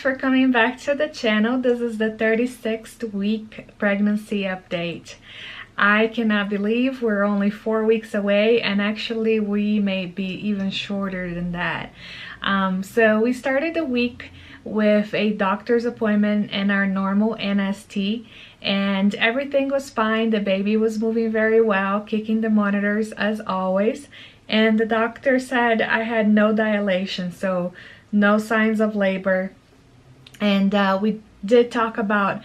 much for coming back to the channel. This is the 36th week pregnancy update. I cannot believe we're only 4 weeks away, and actually we may be even shorter than that. So we started the week with a doctor's appointment and our normal NST, and everything was fine. The baby was moving very well, kicking the monitors as always, and the doctor said I had no dilation, so no signs of labor. And we did talk about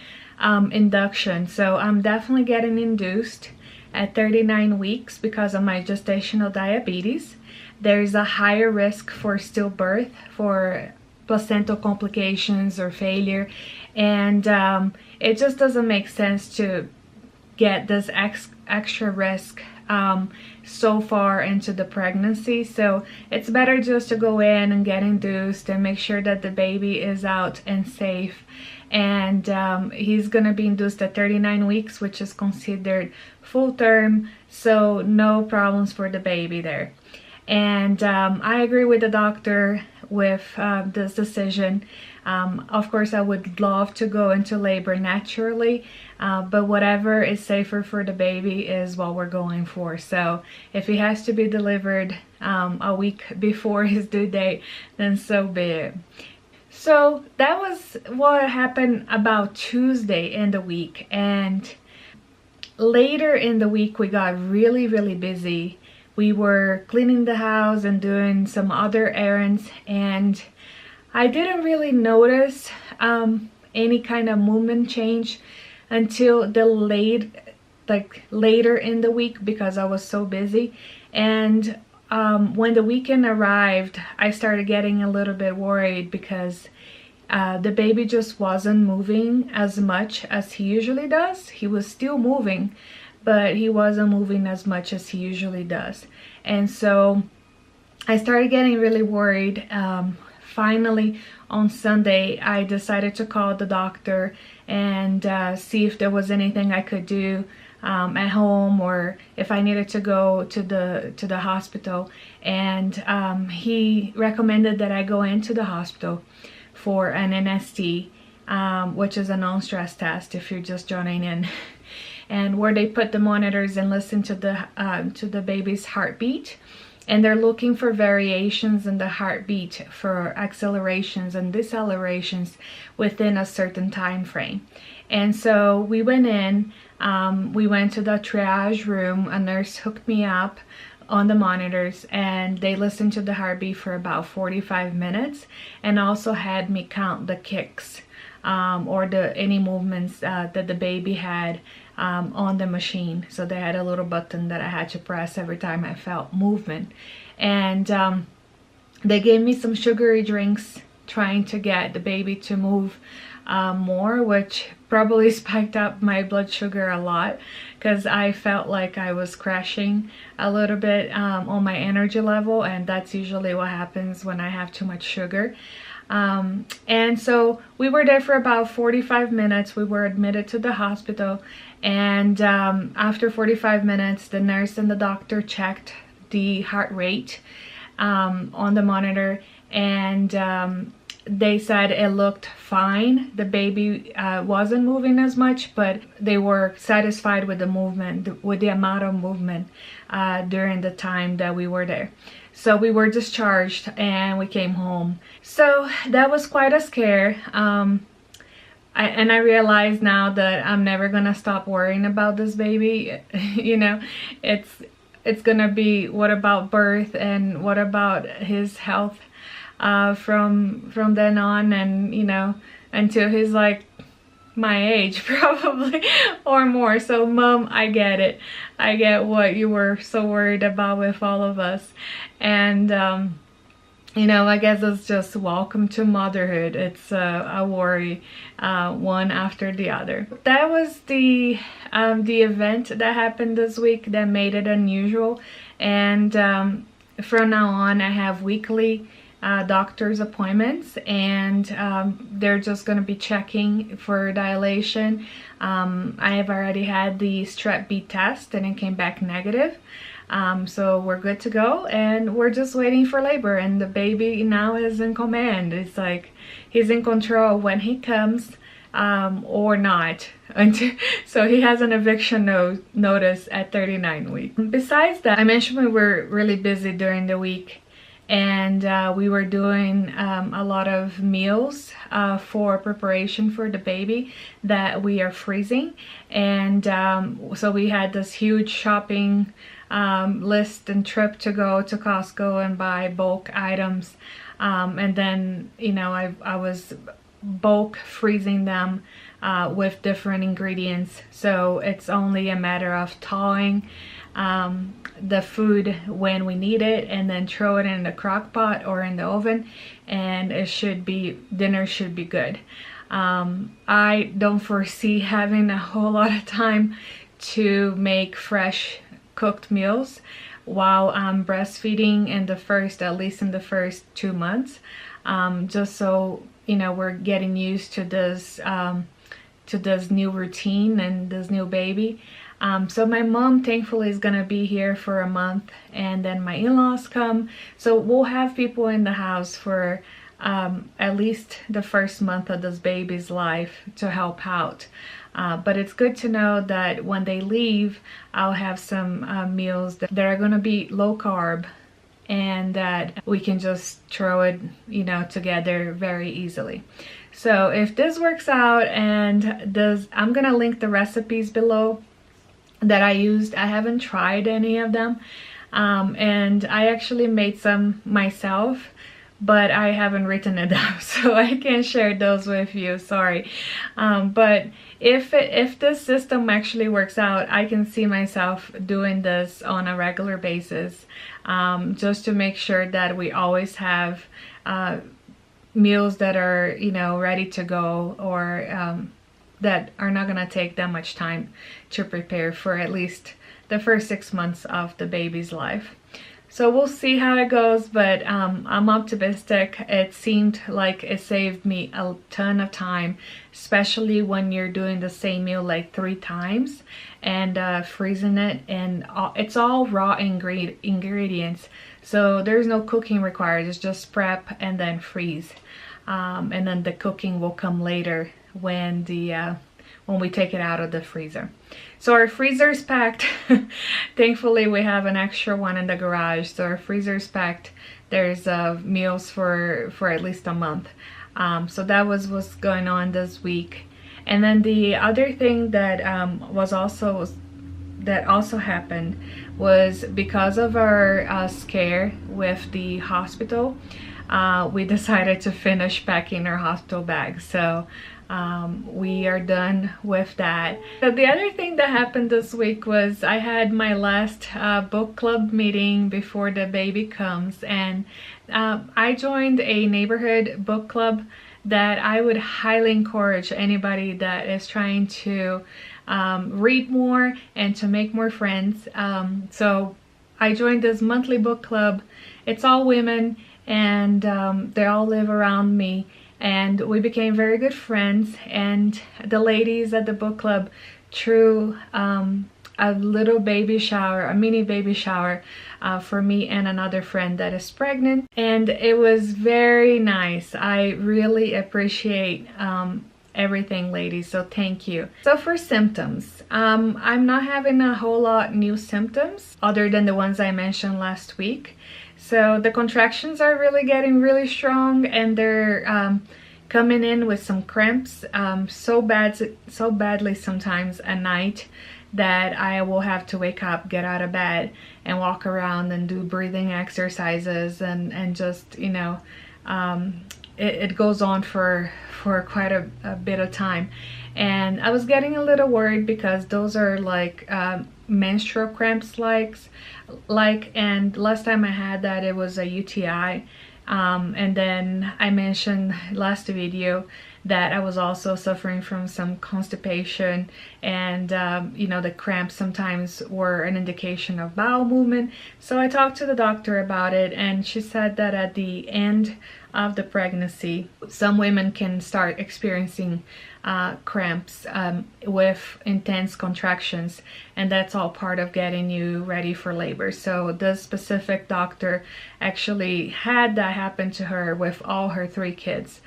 induction, so I'm definitely getting induced at 39 weeks because of my gestational diabetes. There is a higher risk for stillbirth, for placental complications or failure, and it just doesn't make sense to get this extra risk so far into the pregnancy. So it's better just to go in and get induced and make sure that the baby is out and safe. And he's gonna be induced at 39 weeks, which is considered full term, so no problems for the baby there. And I agree with the doctor with this decision. Of course, I would love to go into labor naturally, but whatever is safer for the baby is what we're going for. So if he has to be delivered a week before his due date, then so be it. So that was what happened about Tuesday in the week, and later in the week we got really busy. We were cleaning the house and doing some other errands, and I didn't really notice any kind of movement change until the later in the week because I was so busy. And when the weekend arrived, I started getting a little bit worried because the baby just wasn't moving as much as he usually does. He was still moving, but he wasn't moving as much as he usually does. And so I started getting really worried. Finally, on Sunday, I decided to call the doctor and see if there was anything I could do at home, or if I needed to go to the hospital. And he recommended that I go into the hospital for an NST, which is a non-stress test if you're just joining in, and where they put the monitors and listen to the baby's heartbeat. And they're looking for variations in the heartbeat for accelerations and decelerations within a certain time frame. And so we went in, we went to the triage room. A nurse hooked me up on the monitors, and they listened to the heartbeat for about 45 minutes and also had me count the kicks or any movements that the baby had on the machine. So they had a little button that I had to press every time I felt movement. And they gave me some sugary drinks trying to get the baby to move more, which probably spiked up my blood sugar a lot because I felt like I was crashing a little bit on my energy level, and that's usually what happens when I have too much sugar. And so we were there for about 45 minutes. We were admitted to the hospital, and after 45 minutes the nurse and the doctor checked the heart rate on the monitor, and they said it looked fine. The baby wasn't moving as much, but they were satisfied with the movement, with the amount of movement during the time that we were there. So we were discharged and we came home. So that was quite a scare. I realize now that I'm never gonna stop worrying about this baby. You know, it's gonna be, what about birth and what about his health from then on, and you know, until he's like my age probably or more. So Mom, I get it. I get what you were so worried about with all of us. And you know, I guess it's just welcome to motherhood. It's a worry one after the other. That was the event that happened this week that made it unusual. And from now on I have weekly doctor's appointments, and they're just going to be checking for dilation. I have already had the strep B test and it came back negative. So we're good to go, and we're just waiting for labor, and the baby now is in command. It's like he's in control when he comes, or not. So he has an eviction notice at 39 weeks. Besides that, I mentioned we were really busy during the week, and we were doing a lot of meals for preparation for the baby that we are freezing. And so we had this huge shopping list and trip to go to Costco and buy bulk items, and then, you know, I was bulk freezing them with different ingredients, so it's only a matter of thawing the food when we need it, and then throw it in the crock pot or in the oven, and dinner should be good. I don't foresee having a whole lot of time to make fresh cooked meals while I'm breastfeeding at least in the first 2 months, just so, you know, we're getting used to this new routine and this new baby. So my mom thankfully is gonna be here for a month, and then my in-laws come, so we'll have people in the house for at least the first month of this baby's life to help out. But it's good to know that when they leave, I'll have some meals that are gonna be low carb, and that we can just throw it, you know, together very easily. So if this works out, and I'm gonna link the recipes below that I used. I haven't tried any of them, and I actually made some myself, but I haven't written it down, so I can't share those with you, sorry. But if this system actually works out, I can see myself doing this on a regular basis, just to make sure that we always have meals that are, you know, ready to go, or that are not gonna take that much time to prepare for at least the first 6 months of the baby's life. So we'll see how it goes, but I'm optimistic. It seemed like it saved me a ton of time, especially when you're doing the same meal like 3 times and freezing it, and it's all raw ingredients, so there's no cooking required. It's just prep and then freeze, and then the cooking will come later when we take it out of the freezer. So our freezer's packed. Thankfully we have an extra one in the garage, so our freezer's packed. There's meals for at least a month. So that was what's going on this week. And then the other thing that also happened was, because of our scare with the hospital, we decided to finish packing our hospital bags. So we are done with that. So the other thing that happened this week was I had my last book club meeting before the baby comes, and I joined a neighborhood book club that I would highly encourage anybody that is trying to read more and to make more friends. So I joined this monthly book club. It's all women, and they all live around me, and we became very good friends. And the ladies at the book club threw a little baby shower, a mini baby shower, for me and another friend that is pregnant, and it was very nice. I really appreciate everything, ladies, so thank you. So for symptoms, I'm not having a whole lot new symptoms other than the ones I mentioned last week. So the contractions are really getting really strong, and they're coming in with some cramps, so badly sometimes at night that I will have to wake up, get out of bed, and walk around and do breathing exercises, and just, you know, it goes on for quite a bit of time. And I was getting a little worried because those are like menstrual cramps and last time I had that, it was a UTI. And then I mentioned last video that I was also suffering from some constipation, and you know, the cramps sometimes were an indication of bowel movement. So I talked to the doctor about it, and she said that at the end of the pregnancy, some women can start experiencing cramps with intense contractions, and that's all part of getting you ready for labor. So this specific doctor actually had that happen to her with all her 3 kids.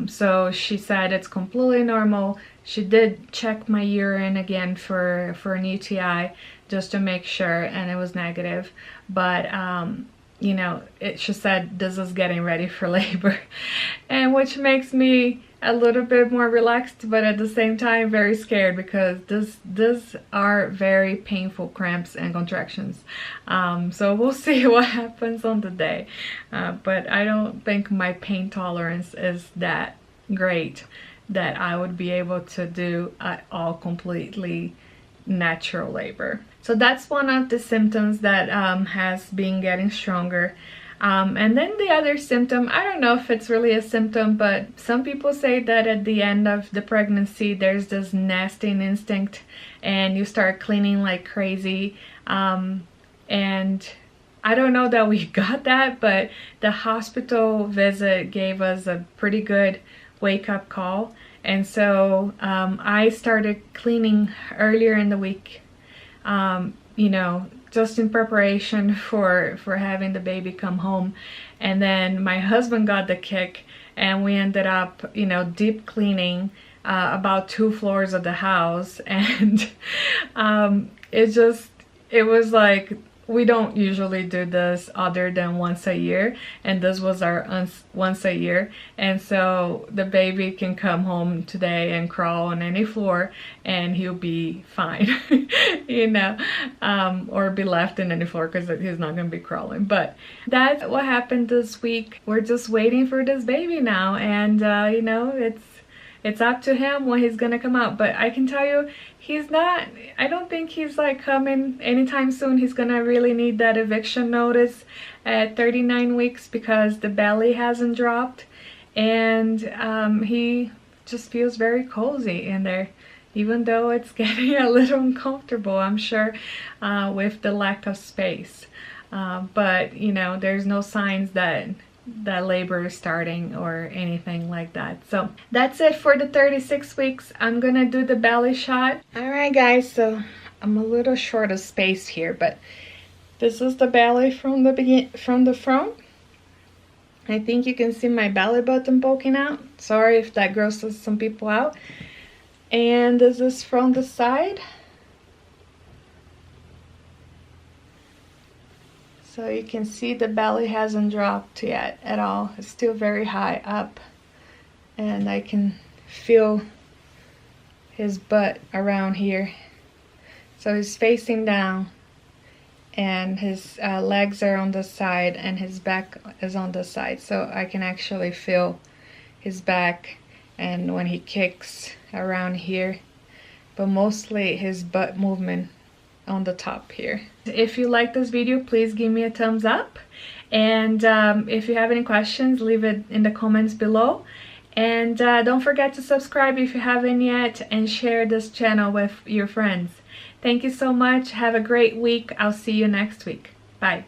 So she said it's completely normal. She did check my urine again for an UTI just to make sure, and it was negative. But you know, she said this is getting ready for labor, and which makes me a little bit more relaxed, but at the same time very scared, because these are very painful cramps and contractions. So we'll see what happens on the day, but I don't think my pain tolerance is that great that I would be able to do all completely natural labor. So that's one of the symptoms that has been getting stronger. And then the other symptom, I don't know if it's really a symptom, but some people say that at the end of the pregnancy there's this nesting instinct and you start cleaning like crazy. And I don't know that we got that, but the hospital visit gave us a pretty good wake-up call. And so I started cleaning earlier in the week, you know, just in preparation for having the baby come home. And then my husband got the kick, and we ended up, you know, deep cleaning about 2 floors of the house. And it was like, we don't usually do this other than once a year, and this was our once a year. And so the baby can come home today and crawl on any floor and he'll be fine, you know, or be left in any floor because he's not gonna be crawling. But that's what happened this week. We're just waiting for this baby now, and you know, it's up to him when he's gonna come out. But I can tell you, I don't think he's like coming anytime soon. He's gonna really need that eviction notice at 39 weeks because the belly hasn't dropped, and he just feels very cozy in there, even though it's getting a little uncomfortable, I'm sure, with the lack of space. But you know, there's no signs that labor is starting or anything like that. So that's it for the 36 weeks. I'm gonna do the belly shot. All right guys, so I'm a little short of space here, but this is the belly from the front. I think you can see my belly button poking out. Sorry if that grosses some people out. And this is from the side. So you can see the belly hasn't dropped yet at all. It's still very high up, and I can feel his butt around here. So he's facing down, and his legs are on the side and his back is on the side. So I can actually feel his back, and when he kicks around here, but mostly his butt movement on the top here. If you like this video, please give me a thumbs up, and if you have any questions, leave it in the comments below. And don't forget to subscribe if you haven't yet, and share this channel with your friends. Thank you so much. Have a great week. I'll see you next week. Bye.